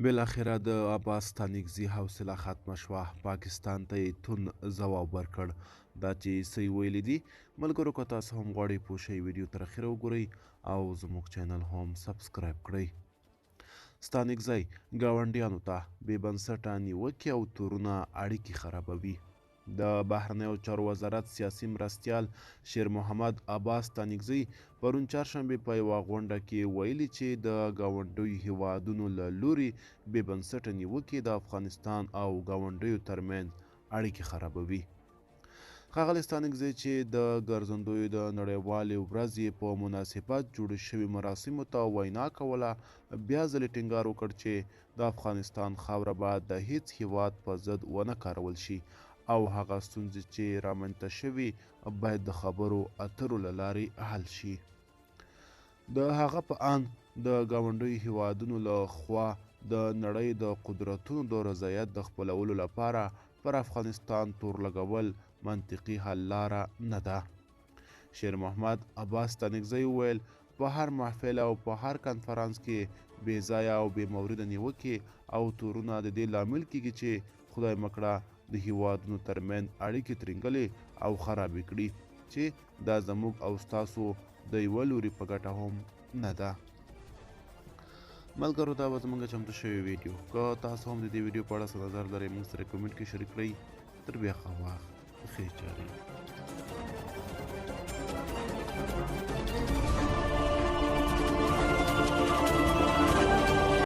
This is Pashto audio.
بالاخره د عباس ستانکزي حوصله ختمه شوه. پاکستان ته یې توند ځواب ورکړ. دا چې څه یې ویلي دي ملګرو، که تاسو هم غواړئ پوه شئ ویډیو تر اخره وګورئ او زموږ چینل هم سبسکرایب کړئ. ستانکزی ګاونډیانو ته بې بنسټه نیوکې او تورونه اړیکې خرابوي. د بهرنیو چارو وزارت سیاسي مرستیال شیر محمد عباس ستانکزي پرون چهارشنبې په یوه غونډه کې ویلي چې د ګاونډیو هیوادونو له لوري بې بنسټه نیوکې د افغانستان او ګاونډیو ترمنځ اړیکې خرابوي. ښاغلی ستانکزي چې د ګرځندویو د نړیوالې ورځې په مناسبت جوړو شوي مراسمو ته وینا کوله، بیا ځلې ټینګار وکړ چې د افغانستان خاوره باید د هیڅ هیواد په ضد ونه کارول شي او هغه ستونزې چې رامنځته شوي باید د خبرو اترو له لارې حل شي. د هغه په اند د ګاونډیو هیوادونو له خوا د نړۍ د قدرتونو د رضایت د خپلولو لپاره پر افغانستان تور لګول منطقي حل لاره نه ده. شیر محمد عباس ستانکزي وویل په هر محفل او په هر کنفرانس کې بې ځایه او بې مورده نیوکې او تورونه د دې لامل کیږي چې خدای مکړه د هیوادونو ترمنځ اړیکې ترینګلې او خرابې کړي، چې دا زموږ او ستاسو د یوه لوري په ګټه هم نه ده. ملګرو، دا به زموږ چمتو شوې ویډیو. که تاسو هم د دې ویډیو په اړه څه نظر لرئ موږ سره کمنټ کې شریک کړئ. تر بیا ښه وخت، ښې چارې.